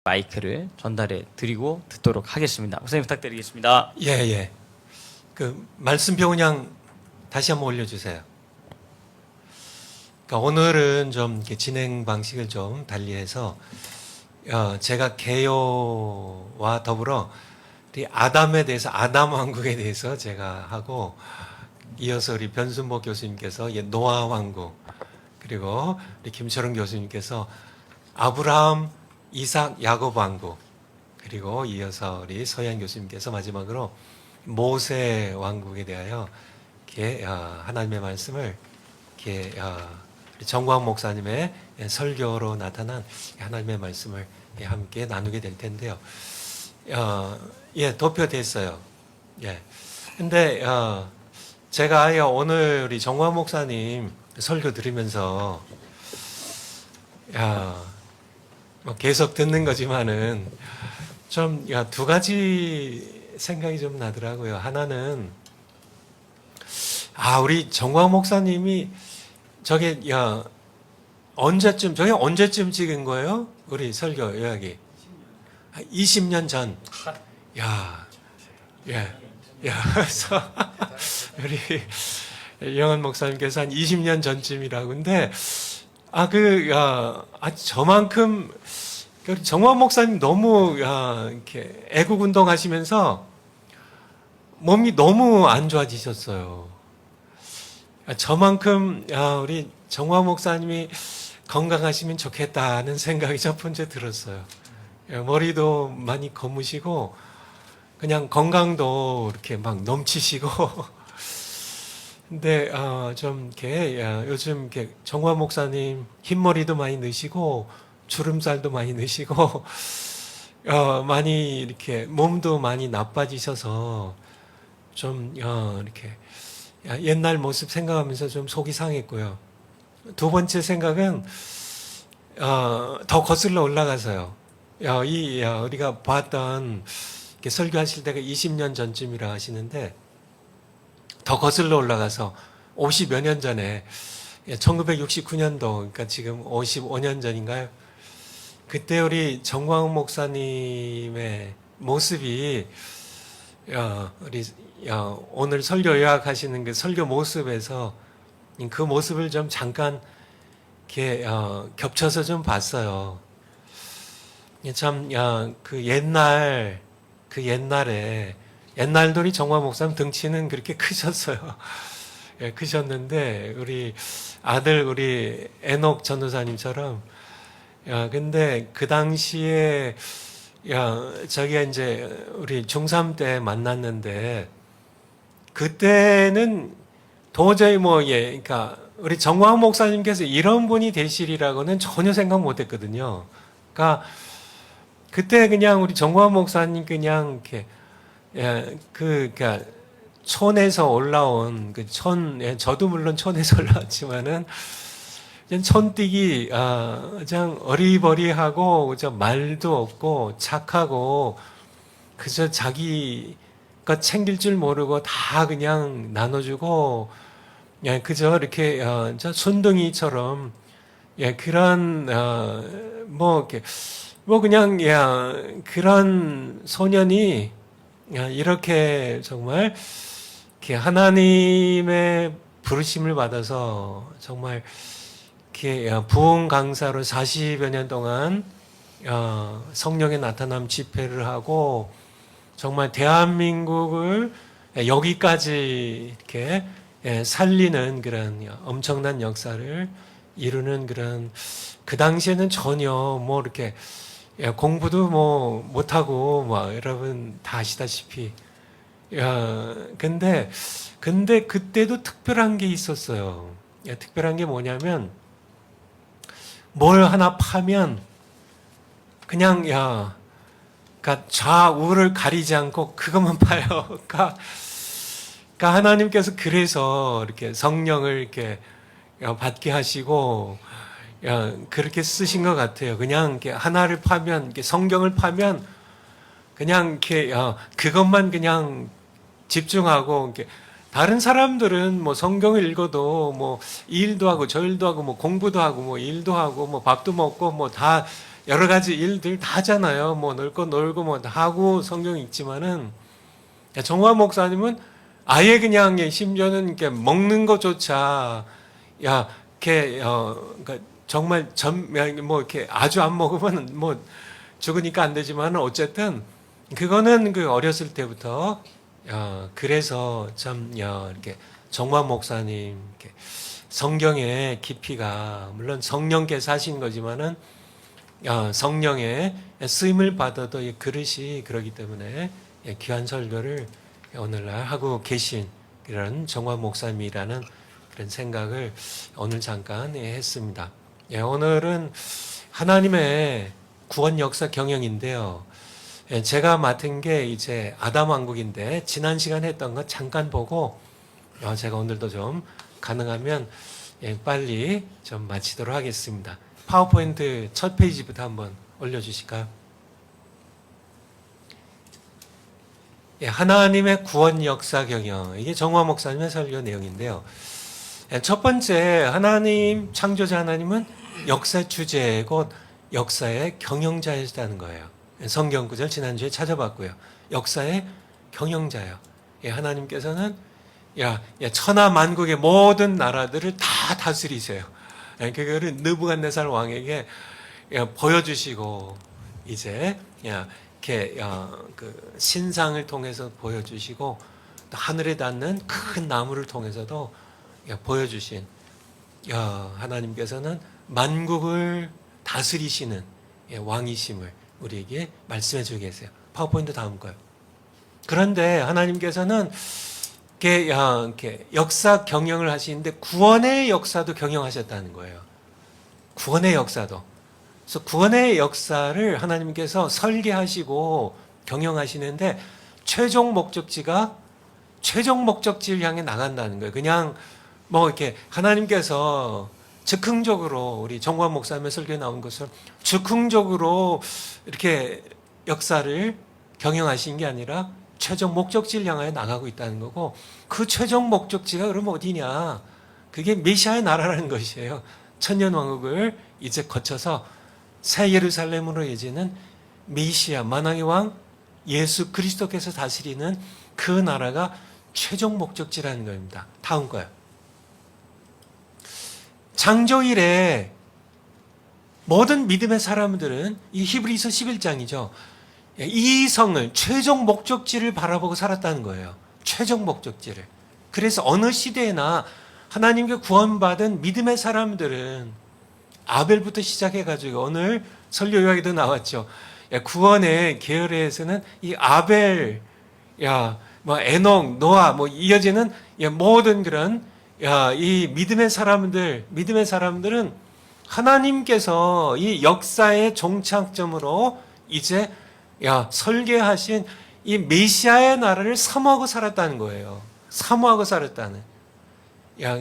마이크를 전달해 드리고 듣도록 하겠습니다. 목사님 부탁드리겠습니다. 예. 그 말씀표 그냥 다시 한번 올려주세요. 그러니까 오늘은 좀 이렇게 진행 방식을 좀 달리해서 제가 개요와 더불어 우리 아담에 대해서 아담 왕국에 대해서 제가 하고 이어서 우리 변순복 교수님께서 노아 왕국 그리고 우리 김철웅 교수님께서 아브라함, 이삭, 야곱 왕국 그리고 이어서 우리 서현 교수님께서 마지막으로 모세 왕국에 대하여 이렇게 하나님의 말씀을 이렇게 정광 목사님의 설교로 나타난 하나님의 말씀을 함께 나누게 될 텐데요. 도표됐어요. 근데 제가 오늘 우리 정광 목사님 설교 들으면서 뭐 계속 듣는 거지만은 좀 두 가지 생각이 좀 나더라고요. 하나는 우리 정광 목사님이 저게 언제쯤 찍은 거예요? 우리 설교 요약이 20년 전. 그래서 우리 영원 목사님께서 한 20년 전쯤이라고. 근데 저만큼 정광 목사님 너무 이렇게 애국 운동하시면서 몸이 너무 안 좋아지셨어요. 저만큼 우리 정광 목사님이 건강하시면 좋겠다는 생각이 첫 번째 들었어요. 머리도 많이 검으시고 그냥 건강도 이렇게 막 넘치시고. 근데 좀 이렇게 요즘 이렇게 정광 목사님 흰머리도 많이 넣으시고 주름살도 많이 넣으시고 많이 이렇게 몸도 많이 나빠지셔서 좀 이렇게 옛날 모습 생각하면서 좀 속이 상했고요. 두 번째 생각은 더 거슬러 올라가서요. 우리가 봤던 설교하실 때가 20년 전쯤이라 하시는데 더 거슬러 올라가서 50여 년 전에 1969년도 그러니까 지금 55년 전인가요? 그때 우리 정광훈 목사님의 모습이 우리 오늘 설교 요약하시는 그 설교 모습에서 그 모습을 좀 잠깐 이렇게 겹쳐서 좀 봤어요. 참 그 옛날에 옛날도 우리 정광 목사님 등치는 그렇게 크셨어요. 크셨는데 우리 아들 우리 에녹 전도사님처럼 근데 그 당시에 저기가 이제 우리 중3 때 만났는데 그때는 도저히 그러니까 우리 정광 목사님께서 이런 분이 되시리라고는 전혀 생각 못 했거든요. 그러니까 그때 그냥 우리 정광 목사님 그냥 이렇게 그러니까 촌에서 올라온 저도 물론 촌에서 올라왔지만은 촌띠기 그냥 어리버리하고 말도 없고 착하고 그저 자기가 챙길 줄 모르고 다 그냥 나눠주고 그저 이렇게 순둥이처럼 그런 그냥 그런 소년이 이렇게 정말 이렇게 하나님의 부르심을 받아서 정말 이렇게 부흥 강사로 40여 년 동안 성령의 나타남 집회를 하고 정말 대한민국을 여기까지 이렇게 살리는 그런 엄청난 역사를 이루는 그런 그 당시에는 전혀 이렇게 공부도 못하고 여러분 다 아시다시피 근데 그때도 특별한 게 있었어요. 특별한 게 뭐냐면 뭘 하나 파면 그냥 그러니까 좌우를 가리지 않고 그것만 파요. 그러니까 하나님께서 그래서 이렇게 성령을 이렇게 받게 하시고 그렇게 쓰신 것 같아요. 그냥 이렇게 하나를 파면 이렇게 성경을 파면 그냥 이렇게 그것만 그냥 집중하고 이렇게 다른 사람들은 성경을 읽어도 이 일도 하고 저 일도 하고 공부도 하고 일도 하고 밥도 먹고 다 여러 가지 일들 다 하잖아요. 뭐 놀고 놀고 뭐 하고 성경 읽지만은 정화 목사님은 아예 그냥 심지어는 이렇게 먹는 것조차 그러니까 정말 뭐 이렇게 아주 안 먹으면 뭐 죽으니까 안 되지만 어쨌든 그거는 그 어렸을 때부터 그래서 참 이렇게 정화 목사님 이렇게 성경의 깊이가 물론 성령께서 하신 거지만은 성령의 쓰임을 받아도 이 그릇이 그러기 때문에 귀한 설교를 오늘날 하고 계신 그런 정화 목사님이라는 그런 생각을 오늘 잠깐 했습니다. 오늘은 하나님의 구원 역사 경영인데요. 제가 맡은 게 이제 아담 왕국인데 지난 시간에 했던 거 잠깐 보고 제가 오늘도 좀 가능하면 빨리 좀 마치도록 하겠습니다. 파워포인트 첫 페이지부터 한번 올려주실까요? 하나님의 구원 역사 경영, 이게 정화 목사님의 설교 내용인데요. 첫 번째, 하나님, 창조자 하나님은 역사 주제 곧 역사의 경영자이시다는 거예요. 성경 구절 지난주에 찾아봤고요. 역사의 경영자예요. 하나님께서는 천하 만국의 모든 나라들을 다 다스리세요. 그거를 느부갓네살 왕에게 보여주시고 이제 이렇게 그 신상을 통해서 보여주시고 또 하늘에 닿는 큰 나무를 통해서도 보여주신 하나님께서는 만국을 다스리시는 왕이심을 우리에게 말씀해 주고 계세요. 파워포인트 다음 거요. 그런데 하나님께서는 이렇게 역사 경영을 하시는데 구원의 역사도 경영하셨다는 거예요. 구원의 역사도. 그래서 구원의 역사를 하나님께서 설계하시고 경영하시는데 최종 목적지를 향해 나간다는 거예요. 그냥 뭐 이렇게 하나님께서 즉흥적으로 우리 정관 목사님의 설교에 나온 것처럼 즉흥적으로 이렇게 역사를 경영하신 게 아니라 최종 목적지를 향하여 나가고 있다는 거고 그 최종 목적지가 그럼 어디냐? 그게 메시아의 나라라는 것이에요. 천년왕국을 이제 거쳐서 새 예루살렘으로 이제는 메시아 만왕의 왕 예수 그리스도께서 다스리는 그 나라가 최종 목적지라는 겁니다. 다음 거요. 창조일에 모든 믿음의 사람들은 이 히브리서 11장이죠. 이 성을 최종 목적지를 바라보고 살았다는 거예요. 최종 목적지를. 그래서 어느 시대에나 하나님께 구원받은 믿음의 사람들은 아벨부터 시작해가지고 오늘 설교 요약에도 나왔죠. 구원의 계열에서는 이 아벨, 에녹, 노아, 이어지는 모든 그런 이 믿음의 사람들은 하나님께서 이 역사의 종착점으로 이제 설계하신 이 메시아의 나라를 사모하고 살았다는 거예요. 사모하고 살았다는.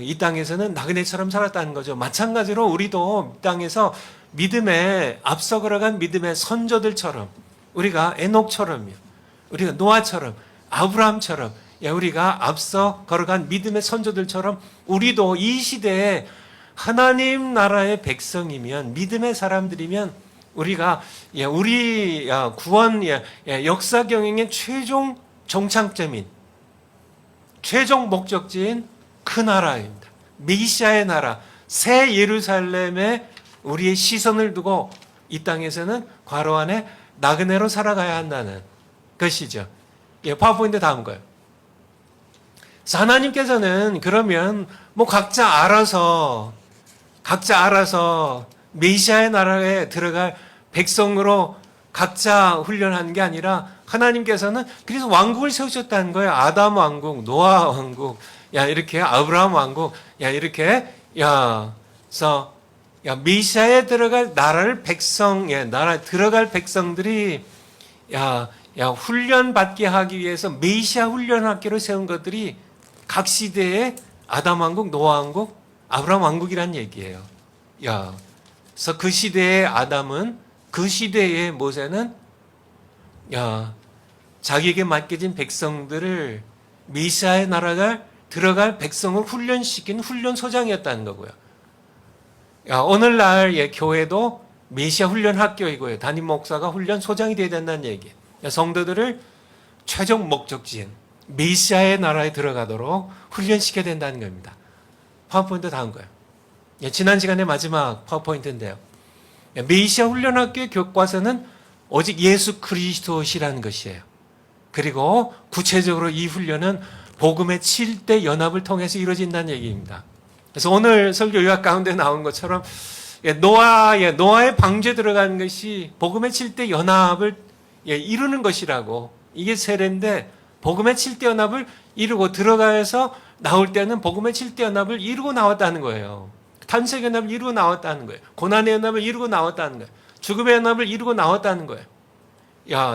이 땅에서는 나그네처럼 살았다는 거죠. 마찬가지로 우리도 이 땅에서 믿음에 앞서 걸어간 믿음의 선조들처럼 우리가 에녹처럼요. 우리가 노아처럼 아브라함처럼 우리가 앞서 걸어간 믿음의 선조들처럼 우리도 이 시대에 하나님 나라의 백성이면 믿음의 사람들이면 우리가 우리 구원 역사 경영의 최종 정착점인 최종 목적지인 그 나라입니다. 메시아의 나라 새 예루살렘에 우리의 시선을 두고 이 땅에서는 괄호 안에 나그네로 살아가야 한다는 것이죠. 파워포인트 다음 거예요. 하나님께서는 그러면 각자 알아서 메시아의 나라에 들어갈 백성으로 각자 훈련하는 게 아니라 하나님께서는 그래서 왕국을 세우셨다는 거예요. 아담 왕국, 노아 왕국, 이렇게 아브라함 왕국, 이렇게 그래서 메시아에 들어갈 나라를 나라에 들어갈 백성들이 훈련 받게 하기 위해서 메시아 훈련 학교를 세운 것들이 각 시대의 아담 왕국, 노아 왕국, 아브라함 왕국이란 얘기예요. 그래서 그 시대의 아담은 그 시대의 모세는 자기에게 맡겨진 백성들을 메시아의 나라가 들어갈 백성을 훈련시킨 훈련소장이었다는 거고요. 오늘날 교회도 메시아 훈련 학교이고요. 담임 목사가 훈련 소장이 되어야 된다는 얘기예요. 성도들을 최종 목적지인 메시아의 나라에 들어가도록 훈련시켜야 된다는 겁니다. 파워포인트 다음 거예요. 지난 시간에 마지막 파워포인트인데요. 메시아 훈련학교의 교과서는 오직 예수 그리스도시라는 것이에요. 그리고 구체적으로 이 훈련은 복음의 7대 연합을 통해서 이루어진다는 얘기입니다. 그래서 오늘 설교 요약 가운데 나온 것처럼 노아의 방주에 들어가는 것이 복음의 7대 연합을 이루는 것이라고, 이게 세례인데 복음의 7대 연합을 이루고 들어가서 나올 때는 복음의 7대 연합을 이루고 나왔다는 거예요. 탄생 연합을 이루고 나왔다는 거예요. 고난의 연합을 이루고 나왔다는 거예요. 죽음의 연합을 이루고 나왔다는 거예요.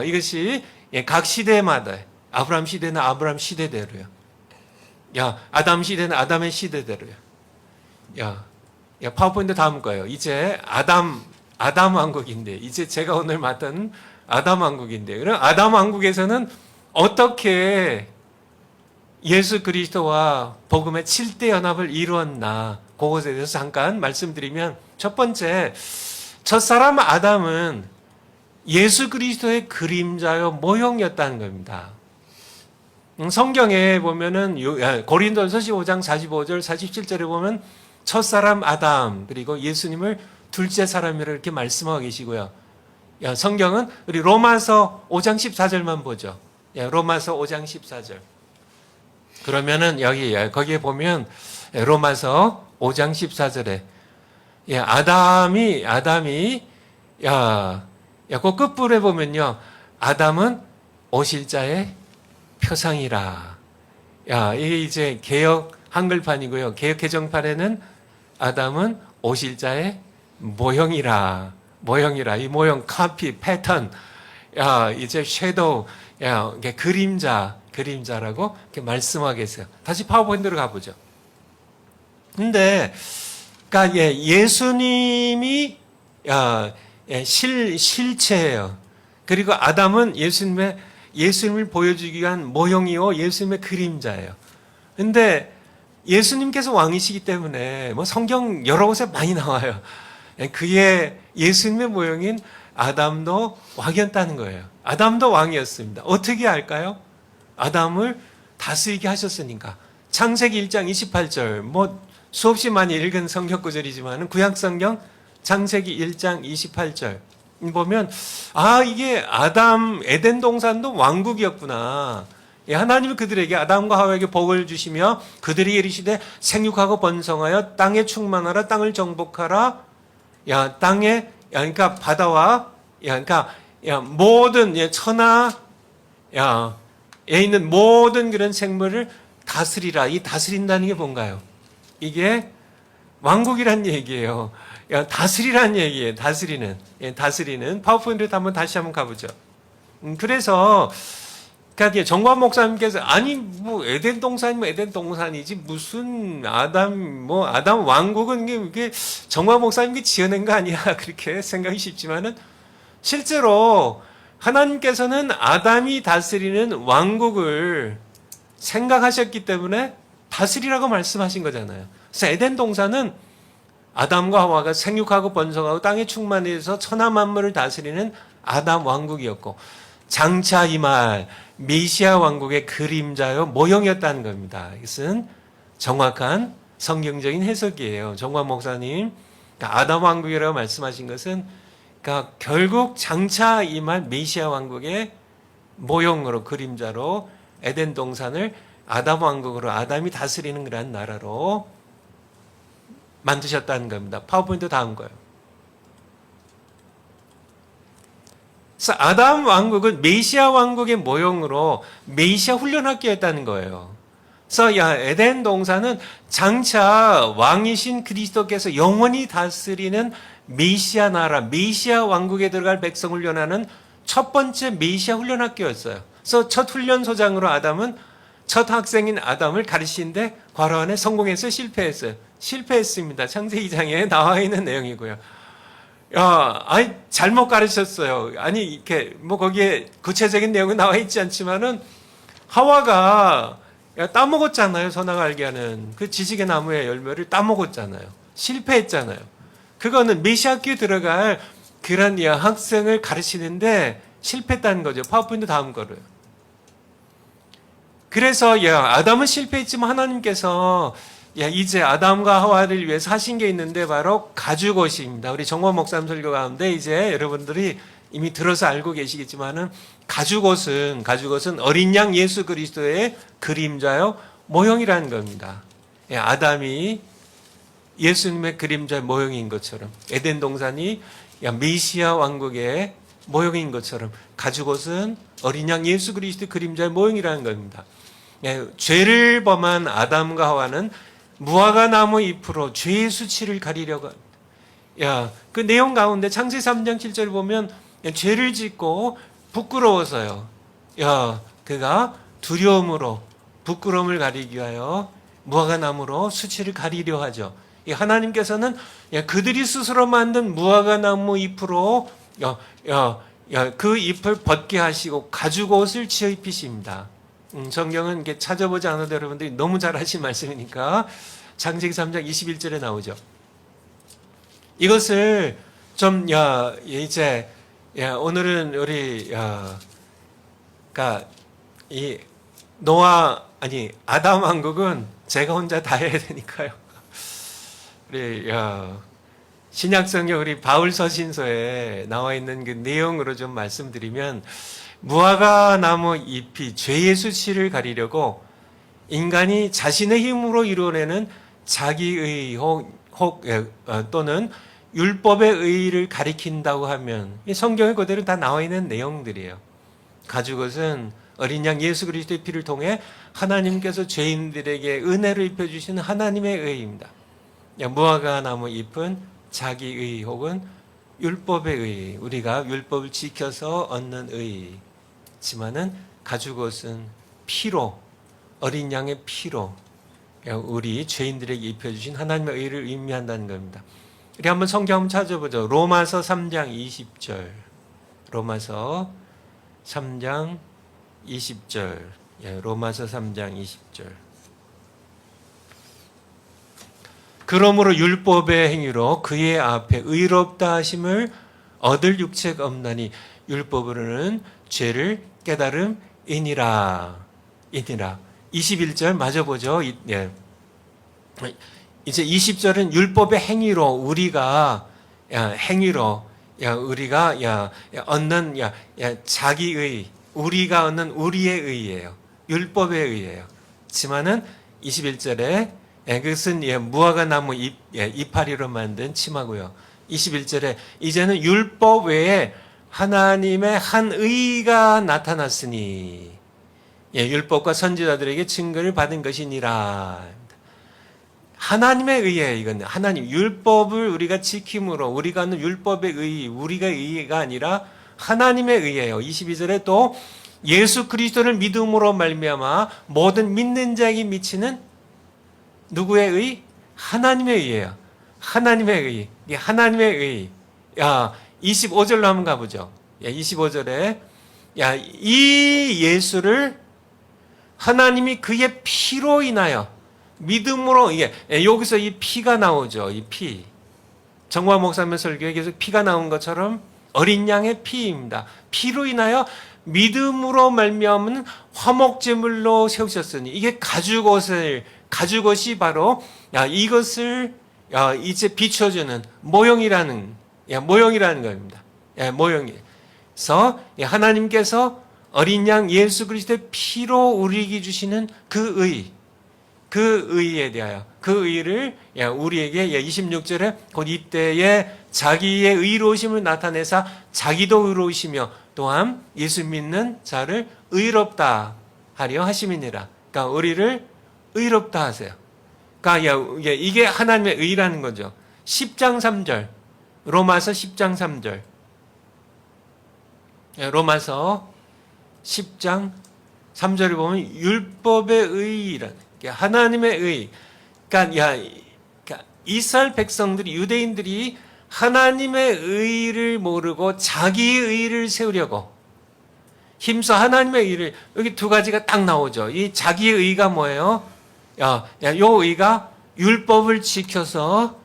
이것이 각 시대마다, 아브라함 시대는 아브라함 시대대로요. 아담 시대는 아담의 시대대로요. 파워포인트 다음 거예요. 이제 아담 왕국인데, 이제 제가 오늘 맡은 아담 왕국인데, 그럼 아담 왕국에서는 어떻게 예수 그리스도와 복음의 7대 연합을 이루었나, 그것에 대해서 잠깐 말씀드리면, 첫 번째, 첫사람 아담은 예수 그리스도의 그림자요 모형이었다는 겁니다. 성경에 보면은 고린도전서 15장 45절 47절에 보면 첫사람 아담 그리고 예수님을 둘째 사람이라고 이렇게 말씀하고 계시고요. 성경은 우리 로마서 5장 14절만 보죠. 로마서 5장 14절. 그러면은 거기에 보면 로마서 5장 14절에 아담이 그 끝부분에 보면요, 아담은 오실 자의 표상이라. 이게 이제 개역 한글판이고요. 개역 개정판에는 아담은 오실 자의 모형이라. 이 모형, 카피, 패턴, 이제 섀도우, 그림자라고 이렇게 말씀하겠어요. 다시 파워포인트로 가보죠. 근데, 그러니까 예수님이 실체예요. 그리고 아담은 예수님을 보여주기 위한 모형이요, 예수님의 그림자예요. 근데 예수님께서 왕이시기 때문에 성경 여러 곳에 많이 나와요. 그의 예수님의 모형인 아담도 왕이었다는 거예요. 아담도 왕이었습니다. 어떻게 알까요? 아담을 다스리게 하셨으니까. 창세기 1장 28절, 수없이 많이 읽은 성경 구절이지만 구약성경 창세기 1장 28절 보면 이게 아담 에덴 동산도 왕국이었구나. 하나님이 그들에게 아담과 하와에게 복을 주시며 그들이 이르시되 생육하고 번성하여 땅에 충만하라, 땅을 정복하라. 땅에 그러니까 바다와 모든 천하에 있는 모든 그런 생물을 다스리라. 이 다스린다는 게 뭔가요? 이게 왕국이란 얘기예요. 다스리란 얘기예요. 다스리는. 파워포인트 다시 한번 가보죠. 그래서 그러니까 정관 목사님께서 에덴 동산이면 에덴 동산이지 무슨 아담 왕국은 이게 정관 목사님이 지어낸 거 아니야, 그렇게 생각이 쉽지만은 실제로 하나님께서는 아담이 다스리는 왕국을 생각하셨기 때문에 다스리라고 말씀하신 거잖아요. 그래서 에덴 동산은 아담과 하와가 생육하고 번성하고 땅에 충만해서 천하 만물을 다스리는 아담 왕국이었고, 장차 이 말 메시아 왕국의 그림자요 모형이었다는 겁니다. 이것은 정확한 성경적인 해석이에요. 정관 목사님, 아담 왕국이라고 말씀하신 것은 결국 장차 이 말 메시아 왕국의 모형으로, 그림자로 에덴 동산을 아담 왕국으로, 아담이 다스리는 그런 나라로 만드셨다는 겁니다. 파워포인트 다음 거예요. 그래서 아담 왕국은 메시아 왕국의 모형으로 메시아 훈련학교였다는 거예요. 그래서 에덴 동산은 장차 왕이신 그리스도께서 영원히 다스리는 메시아 나라, 메시아 왕국에 들어갈 백성을 훈련하는 첫 번째 메시아 훈련학교였어요. 그래서 첫 훈련소장으로 아담은 첫 학생인 아담을 가르치는데 과로안에 성공해서 실패했습니다. 창세기 2장에 나와 있는 내용이고요. 잘못 가르쳤어요. 이렇게 거기에 구체적인 내용은 나와 있지 않지만은 하와가 따먹었잖아요. 선악 알게 하는 그 지식의 나무의 열매를 따먹었잖아요. 실패했잖아요. 그거는 메시아 학교에 들어갈 그런 학생을 가르치는데 실패했다는 거죠. 파워포인트 다음 거를. 그래서 아담은 실패했지만 하나님께서 이제 아담과 하와를 위해서 하신 게 있는데 바로 가죽옷입니다. 우리 정원 목사님 설교 가운데 이제 여러분들이 이미 들어서 알고 계시겠지만은 가죽옷은 어린 양 예수 그리스도의 그림자요 모형이라는 겁니다. 아담이 예수님의 그림자의 모형인 것처럼 에덴 동산이 메시아 왕국의 모형인 것처럼 가죽옷은 어린 양 예수 그리스도의 그림자의 모형이라는 겁니다. 죄를 범한 아담과 하와는 무화과 나무 잎으로 죄의 수치를 가리려고 합니다. 그 내용 가운데 창세기 3장 7절 보면 죄를 짓고 부끄러워서요. 그가 두려움으로 부끄러움을 가리기 위하여 무화과 나무로 수치를 가리려 하죠. 하나님께서는 그들이 스스로 만든 무화과 나무 잎으로 그 잎을 벗게 하시고 가죽옷을 지어 입히십니다. 성경은 이렇게 찾아보지 않아도 여러분들이 너무 잘 하신 말씀이니까 창세기 3장 21절에 나오죠. 이것을 좀 이제 오늘은 우리 그러니까 이 아담 왕국은 제가 혼자 다 해야 되니까요. 우리 신약성경 우리 바울 서신서에 나와 있는 그 내용으로 좀 말씀드리면 무화과 나무 잎이 죄의 수치를 가리려고 인간이 자신의 힘으로 이루어내는 자기의 또는 율법의 의의를 가리킨다고 하면 이 성경에 그대로 다 나와 있는 내용들이에요. 가죽옷은 어린 양 예수 그리스도의 피를 통해 하나님께서 죄인들에게 은혜를 입혀주시는 하나님의 의의입니다. 무화과 나무 잎은 자기의 혹은 율법의 의의, 우리가 율법을 지켜서 얻는 의의지만은 가죽옷은 피로, 어린 양의 피로 우리 죄인들에게 입혀주신 하나님의 의의를 의미한다는 겁니다. 우리 한번 성경 한번 찾아보죠. 로마서 3장 20절. 로마서 3장 20절. 로마서 3장 20절. 그러므로 율법의 행위로 그의 앞에 의롭다 하심을 얻을 육체가 없나니 율법으로는 죄를 깨달음이니라. 21절 마저 보죠. 이제 20절은 율법의 행위로 우리가 얻는 자기의, 우리가 얻는 우리의 의예요. 율법의 의예요. 하지만은 21절에 그것은 무화과 나무 이파리로 만든 치마고요. 21절에 이제는 율법 외에 하나님의 한 의가 나타났으니 율법과 선지자들에게 증거를 받은 것이니라. 하나님의 의예요. 이건 하나님 율법을 우리가 지킴으로 우리가 하는 율법의 의, 우리가 의가 아니라 하나님의 의예요. 22절에 또 예수 그리스도를 믿음으로 말미암아 모든 믿는 자에게 미치는 누구의 의? 하나님의 의예요. 하나님의 의. 하나님의 의. 25절로 한번 가보죠. 25절에 이 예수를 하나님이 그의 피로 인하여 믿음으로 여기서 이 피가 나오죠. 이 피. 정화 목사님 설교에 계속 피가 나온 것처럼 어린 양의 피입니다. 피로 인하여 믿음으로 말미암은 화목제물로 세우셨으니 이게 가죽옷이 바로 이것을 이제 비춰주는 모형이라는 겁니다. 모형이서 하나님께서 어린 양 예수 그리스도의 피로 우리에게 주시는 그 의에 대하여 그 의를 우리에게 26절에 곧 이때에 자기의 의로우심을 나타내사 자기도 의로우시며 또한 예수 믿는 자를 의롭다 하려 하심이니라. 그러니까 우리를 의롭다 하세요. 그러니까 이게 하나님의 의라는 거죠. 10장 3절. 로마서 10장 3절. 로마서 10장 3절을 보면 율법의 의라는 하나님의 의. 그러니까 이스라엘 백성들이 유대인들이 하나님의 의를 모르고 자기의 의를 세우려고 힘써 하나님의 의를 여기 두 가지가 딱 나오죠. 이 자기의 의가 뭐예요? 요 의가 율법을 지켜서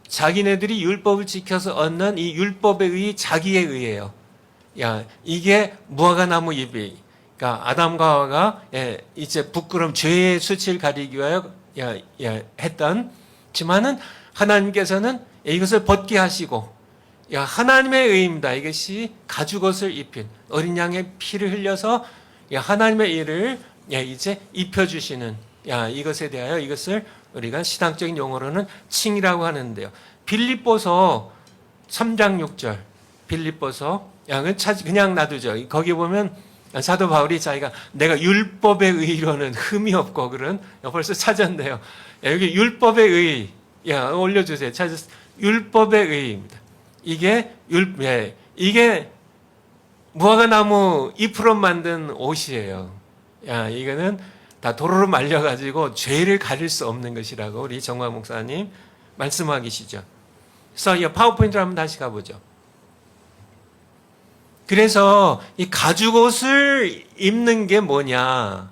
자기네들이 율법을 지켜서 얻는 이 율법에 의해 자기에 의해요. 야, 이게 무화과나무 잎이, 그러니까 아담과 하와가 이제 부끄러움, 죄의 수치를 가리기 위하여 했던,지만은 하나님께서는 이것을 벗게 하시고, 하나님의 의입니다. 이것이 가죽옷을 입힌 어린 양의 피를 흘려서 하나님의 의를 이제 입혀주시는 이것에 대하여 이것을 우리가 신학적인 용어로는 칭이라고 하는데요. 빌립보서 3장 6절, 빌립보서 그냥 놔두죠. 거기 보면 사도 바울이 자기가 내가 율법의 의로는 흠이 없고 그런 벌써 찾았네요. 여기 율법의 의 올려주세요. 찾았 율법의 의입니다. 이게 이게 무화과나무 잎으로 만든 옷이에요. 이거는 다 도로로 말려가지고 죄를 가릴 수 없는 것이라고 우리 정화 목사님 말씀하고 계시죠. 그래서 이 파워포인트를 한번 다시 가보죠. 그래서 이 가죽옷을 입는 게 뭐냐?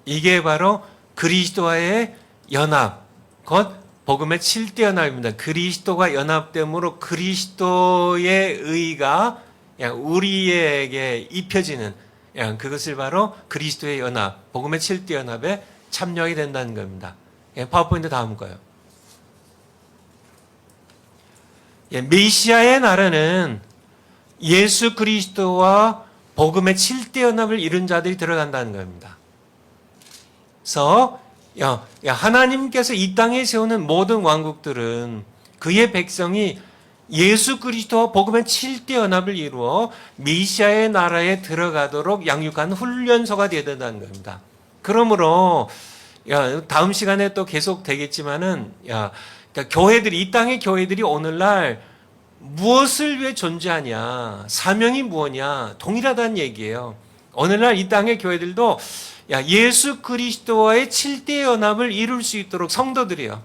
이게 바로 그리스도와의 연합, 곧 복음의 7대 연합입니다. 그리스도가 연합됨으로 그리스도의 의가 우리에게 입혀지는 그것을 바로 그리스도의 연합, 복음의 7대 연합에 참여하게 된다는 겁니다. 파워포인트 다음 거요. 메시아의 나라는 예수 그리스도와 복음의 7대 연합을 이룬 자들이 들어간다는 겁니다. 그래서 하나님께서 이 땅에 세우는 모든 왕국들은 그의 백성이 예수 그리스도와 복음의 7대 연합을 이루어 메시아의 나라에 들어가도록 양육하는 훈련소가 되어야 된다는 겁니다. 그러므로 다음 시간에 또 계속 되겠지만은 그러니까 교회들이 이 땅의 교회들이 오늘날 무엇을 위해 존재하냐, 사명이 무엇이냐 동일하다는 얘기예요. 오늘날 이 땅의 교회들도 예수 그리스도와의 7대 연합을 이룰 수 있도록 성도들이요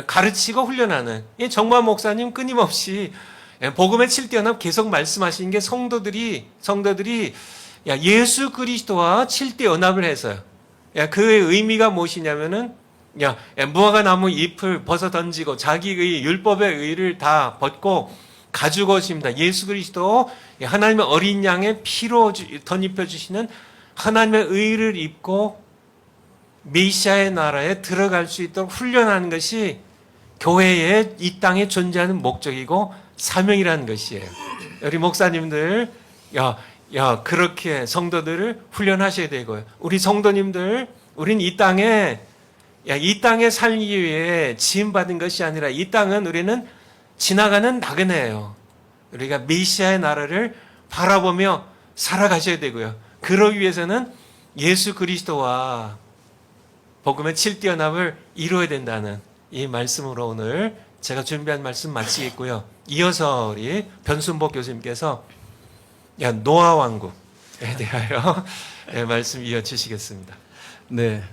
가르치고 훈련하는 정마 목사님 끊임없이 복음의 7대 연합 계속 말씀하시는 게 성도들이 예수 그리스도와 7대 연합을 해서요. 그의 의미가 무엇이냐면은 무화과 나무 잎을 벗어 던지고 자기의 율법의 의를 다 벗고 가죽옷입니다. 예수 그리스도 하나님의 어린 양의 피로 덧입혀 주시는 하나님의 의를 입고 메시아의 나라에 들어갈 수 있도록 훈련하는 것이 교회의 이 땅에 존재하는 목적이고 사명이라는 것이에요. 우리 목사님들 그렇게 성도들을 훈련하셔야 되고요. 우리 성도님들 우린 이 땅에 살기 위해 지음받은 것이 아니라 이 땅은 우리는 지나가는 나그네예요. 우리가 메시아의 나라를 바라보며 살아가셔야 되고요. 그러기 위해서는 예수 그리스도와 복음의 7대 연합을 이루어야 된다는 이 말씀으로 오늘 제가 준비한 말씀 마치겠고요. 이어서 우리 변순복 교수님께서 노아 왕국에 대하여 말씀 이어주시겠습니다. 네,